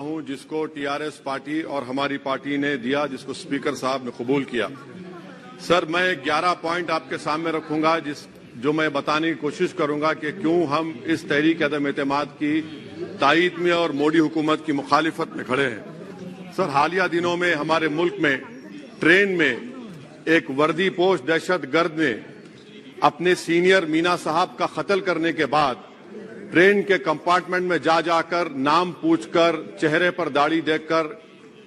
हूं जिसको TRS party और हमारी पार्टी ने दिया, जिसको स्पीकर साहब ने कबूल किया। सर, मैं 11 पॉइंट आपके सामने रखूंगा जो मैं बताने की कोशिश करूंगा कि क्यों हम इस तहरीक अदम एतमाद की तायीद में और मोदी हुकूमत की मुखालिफत में खड़े हैं। सर, हालिया दिनों में हमारे मुल्क में ट्रेन में एक वर्दीपोश दहशतगर्द ने अपने सीनियर मीना साहब का कत्ल करने के बाद ट्रेन के कंपार्टमेंट में जाकर नाम पूछकर, चेहरे पर दाढ़ी देखकर,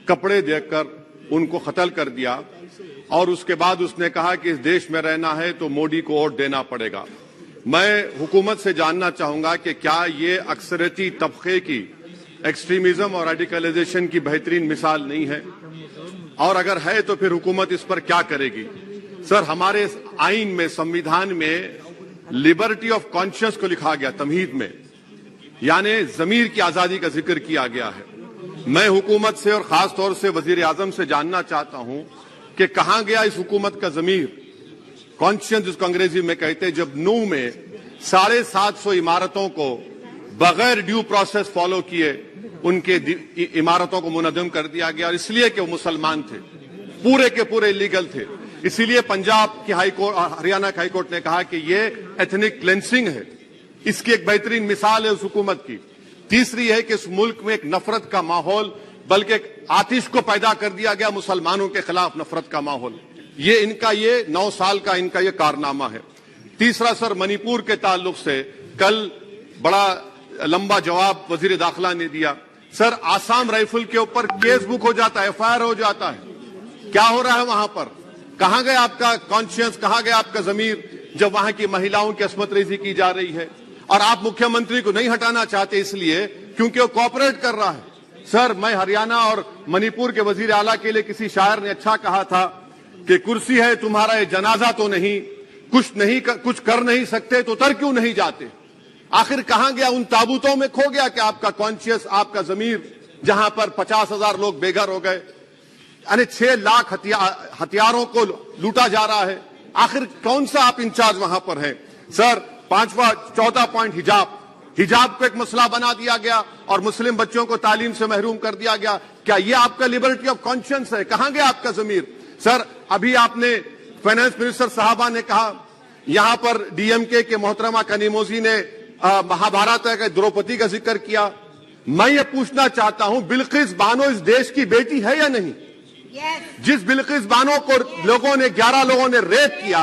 कपड़े देखकर उनको कत्ल कर दिया और उसके बाद उसने कहा कि इस देश में रहना है तो मोदी को वोट देना पड़ेगा। मैं हुकूमत से जानना चाहूंगा कि क्या ये अक्सरियती तबके की एक्सट्रीमिज्म और रेडिकलाइजेशन की बेहतरीन मिसाल नहीं है, और अगर है तो फिर हुकूमत इस पर क्या करेगी। सर, हमारे आइन में, संविधान में लिबर्टी ऑफ कॉन्शियस को लिखा गया तमहीद में, यानी जमीर की आजादी का जिक्र किया गया है। मैं हुकूमत से और खास तौर से वजीर आजम से जानना चाहता हूं कि कहां गया इस हुकूमत का जमीर, कॉन्शियस जिसको अंग्रेजी में कहते हैं, जब नूह में 750 इमारतों को बगैर ड्यू प्रोसेस फॉलो किए उनके इमारतों को मुनज़्ज़म कर दिया गया, और इसलिए कि वो मुसलमान थे, पूरे के पूरे इलीगल थे। इसीलिए पंजाब की हाईकोर्ट और हरियाणा की हाईकोर्ट ने कहा कि ये एथनिक क्लेंसिंग है। इसकी एक बेहतरीन मिसाल है उस हुकूमत की। तीसरी है कि इस मुल्क में एक नफरत का माहौल, बल्कि एक आतिश को पैदा कर दिया गया, मुसलमानों के खिलाफ नफरत का माहौल। ये 9 साल का इनका ये कारनामा है। तीसरा सर, मणिपुर के ताल्लुक से कल बड़ा लंबा जवाब वजीर दाखिला ने दिया। सर, आसाम राइफल के ऊपर केस बुक हो जाता है, एफआईआर हो जाता है। क्या हो रहा है वहां पर? कहां गया आपका कॉन्शियस, कहां गया आपका जमीर, जब वहां की महिलाओं की अस्मत रेजी की जा रही है? और आप मुख्यमंत्री को नहीं हटाना चाहते इसलिए क्योंकि वो कोऑपरेट कर रहा है। सर, मैं हरियाणा और मणिपुर के वजीर आला के लिए, किसी शायर ने अच्छा कहा था कि कुर्सी है तुम्हारा ये जनाजा तो नहीं, कुछ कर नहीं सकते तो उतर क्यों नहीं जाते। आखिर कहां गया? उन ताबूतों में खो गया कि आपका कॉन्शियस, आपका जमीर, जहां पर 50,000 लोग बेघर हो गए, यानी 6 लाख हथियारों को लूटा जा रहा है। आखिर कौन सा आप इंचार्ज वहां पर हैं? सर, 4था पॉइंट, हिजाब को एक मसला बना दिया गया और मुस्लिम बच्चों को तालीम से महरूम कर दिया गया। क्या ये आपका लिबर्टी ऑफ कॉन्शियंस है? कहां गया आपका जमीर? सर, अभी आपने फाइनेंस मिनिस्टर साहबा ने कहा, यहां पर डीएमके के मोहतरमा कनीमोजी ने महाभारत के द्रौपदी का जिक्र किया। मैं ये पूछना चाहता हूं, बिल्किस बानो इस देश की बेटी है या नहीं? जिस बिल्किस बानो को 11 लोगों ने रेप किया,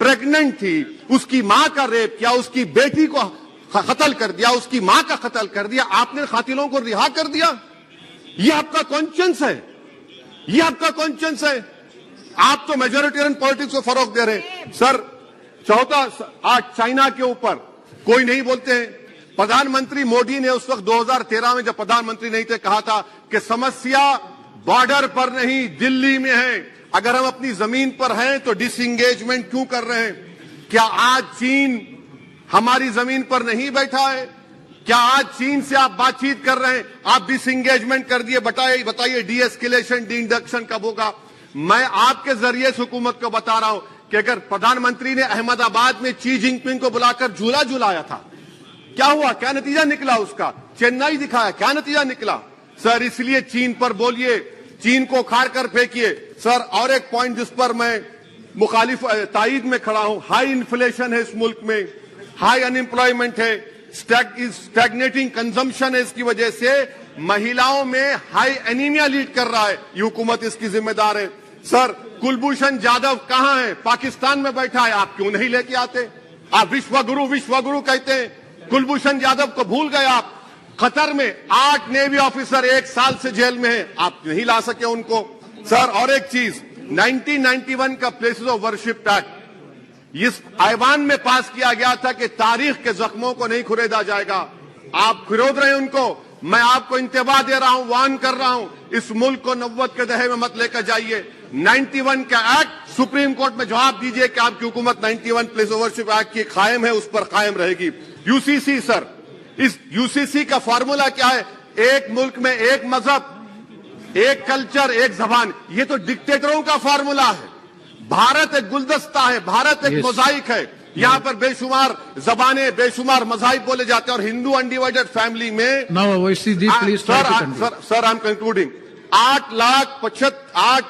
प्रेग्नेंट थी, उसकी मां का रेप किया, उसकी बेटी को कत्ल कर दिया, उसकी मां का कत्ल कर दिया, आपने कातिलों को रिहा कर दिया। ये आपका कॉन्शियंस है? ये आपका कॉन्शियंस है? आप तो मेजोरिटेरियन पॉलिटिक्स को फरोग दे रहे हैं। सर, चौथा, आज चाइना के ऊपर कोई नहीं बोलते हैं। प्रधानमंत्री मोदी ने उस वक्त 2013 में जब प्रधानमंत्री नहीं थे, कहा था कि समस्या बॉर्डर पर नहीं, दिल्ली में है। अगर हम अपनी जमीन पर हैं तो डिसएंगेजमेंट क्यों कर रहे हैं? क्या आज चीन हमारी जमीन पर नहीं बैठा है? क्या आज चीन से आप बातचीत कर रहे हैं? आप डिसएंगेजमेंट कर दिए। बताइए डीएस्केलेशन, डी-इंडक्शन कब होगा? मैं आपके जरिए से हुकूमत को बता रहा हूं कि अगर प्रधानमंत्री ने अहमदाबाद में शी जिनपिंग को बुलाकर झूला झुलाया था, क्या हुआ? क्या नतीजा निकला उसका? चेन्नई दिखाया, क्या नतीजा निकला? सर, इसलिए चीन पर बोलिए, चीन को उखाड़ कर फेंकिए। सर, और एक पॉइंट जिस पर मैं मुखालिफ तायीद में खड़ा हूं, हाई इन्फ्लेशन है इस मुल्क में, हाई अनएम्प्लॉयमेंट है, स्टैग्नेटिंग कंजम्पशन है। इसकी वजह से महिलाओं में हाई एनीमिया लीड कर रहा है। ये हुकूमत इसकी जिम्मेदार है। सर, कुलभूषण जाधव कहां है? पाकिस्तान में बैठा है, आप क्यों नहीं लेके आते? आप विश्वगुरु कहते हैं, कुलभूषण जाधव को भूल गए आप। कतर में 8 नेवी ऑफिसर 1 साल से जेल में हैं, आप नहीं ला सके उनको। सर, और एक चीज, 1991 का प्लेसेस ऑफ वर्शिप एक्ट इस ऐवान में पास किया गया था कि तारीख के जख्मों को नहीं खुरेदा जाएगा। आप खुरोद रहे हैं उनको। मैं आपको इंतबाह दे रहा हूं, वार्न कर रहा हूं, इस मुल्क को 90 के दहे में मत लेकर जाइए। 91 का एक्ट सुप्रीम कोर्ट में जवाब दीजिए कि आपकी हुकूमत 91 प्लेस ऑफ वर्शिप एक्ट की कायम है, उस पर कायम रहेगी। यूसीसी, सर, इस यूसीसी का फॉर्मूला क्या है? एक मुल्क में एक मजहब, एक कल्चर, एक जबान। ये तो डिक्टेटरों का फॉर्मूला है। भारत एक गुलदस्ता है, भारत एक मोजाइक है। यहाँ पर बेशुमार जबानें, बेशुमार मज़ाहिब बोले जाते हैं और हिंदू अनडिवाइडेड फैमिली में sir I am concluding 8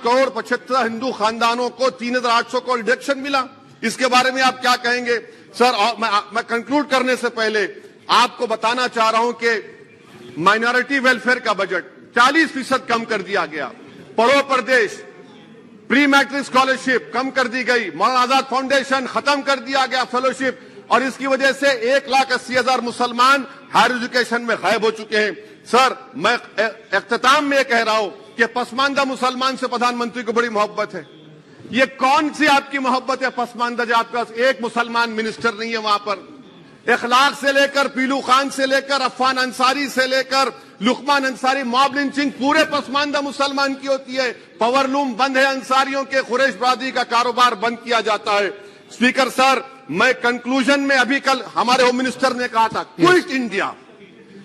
crore 75 Hindu खानदानों को 3,800 करोड़ डिडक्शन मिला। इसके बारे में आप क्या कहेंगे सर? और मैं कंक्लूड करने से पहले आपको बताना चाह रहा हूं कि माइनॉरिटी वेलफेयर का बजट 40% कम कर दिया गया। पढ़ो प्रदेश, प्री मैट्रिक स्कॉलरशिप कम कर दी गई, मौलाना आजाद फाउंडेशन खत्म कर दिया गया फेलोशिप, और इसकी वजह से 1,80,000 मुसलमान हायर एजुकेशन में गायब हो चुके हैं। सर मैं इख्तिताम में कह रहा हूं कि पसमानदा मुसलमान से प्रधानमंत्री को बड़ी मोहब्बत है। ये कौन सी आपकी मोहब्बत है पसमानदा, जो आपका एक मुसलमान मिनिस्टर नहीं है वहां पर? इखलाक से लेकर पीलू खान से लेकर अफान अंसारी से लेकर लुकमान अंसारी, मॉब लिंचिंग पूरे पसमानदा मुसलमान की होती है। पावर लूम बंद है, अंसारियों के कुरैश बरादरी का कारोबार बंद किया जाता है। स्पीकर सर, मैं कंक्लूजन में अभी कल हमारे होम मिनिस्टर ने कहा था क्विट इंडिया।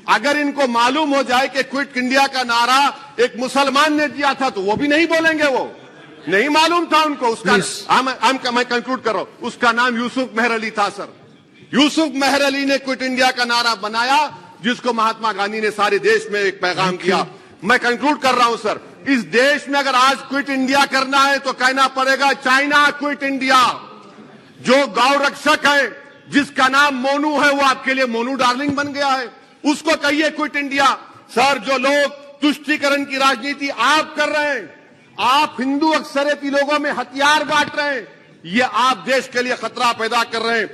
अगर इनको मालूम हो जाए कि क्विट इंडिया का नारा एक मुसलमान ने दिया था तो वो भी नहीं बोलेंगे, वो नहीं मालूम था उनको। उसका मैं कंक्लूड कर रहा हूं, उसका नाम यूसुफ मेहर अली था सर। यूसुफ मेहर अली ने क्विट इंडिया का नारा बनाया, जिसको महात्मा गांधी ने सारे देश में एक पैगाम किया। मैं कंक्लूड कर रहा हूं सर, इस देश में अगर आज क्विट इंडिया करना है तो कहना पड़ेगा चाइना क्विट इंडिया। जो गौ रक्षक है जिसका नाम मोनू है, वो आपके लिए मोनू डार्लिंग बन गया है, उसको कहिए क्विट इंडिया। सर जो लोग तुष्टीकरण की राजनीति आप कर रहे हैं, आप हिंदू अक्सरियती लोगों में हथियार बांट रहे हैं, ये आप देश के लिए खतरा पैदा कर रहे हैं।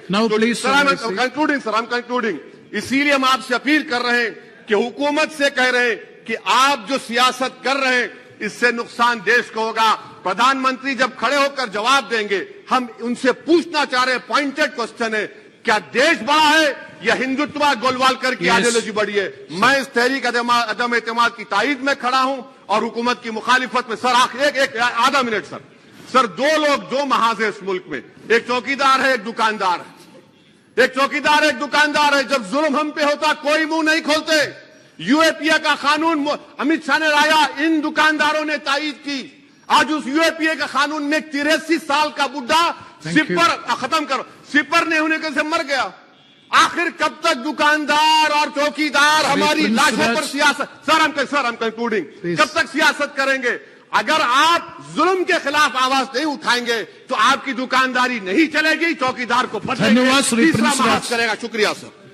कंक्लूडिंग, इसीलिए हम आपसे अपील कर रहे हैं कि हुकूमत से कह रहे हैं कि आप जो सियासत कर रहे हैं इससे नुकसान देश को होगा। प्रधानमंत्री जब खड़े होकर जवाब देंगे, हम उनसे पूछना चाह रहे हैं, पॉइंटेड क्वेश्चन है, क्या देश बड़ा है या हिंदुत्व गोलवालकर की आइडियोलॉजी बड़ी है? मैं इस तहरीक अदम एतमाद की तायद में खड़ा हूं और हुकूमत की मुखालिफत में। सर एक आधा मिनट सर, दो लोग दो महाज है इस मुल्क में, एक चौकीदार है, एक दुकानदार है। एक चौकीदार है, एक दुकानदार है। जब जुल्म हम पे होता कोई मुंह नहीं खोलते। यूएपीए का कानून अमित शाह ने लाया, इन दुकानदारों ने तायद की। आज उस यूएपीए का कानून में 83 साल का बुढ़ा सिपर नहीं होने से मर गया। आखिर कब तक दुकानदार और चौकीदार हमारी लाशों पर सियासत? सर हम कंक्लूडिंग, कब तक सियासत करेंगे? अगर आप जुल्म के खिलाफ आवाज नहीं उठाएंगे तो आपकी दुकानदारी नहीं चलेगी, चौकीदार को पकड़ेंगे, तीसरा महाज करेगा। शुक्रिया सर।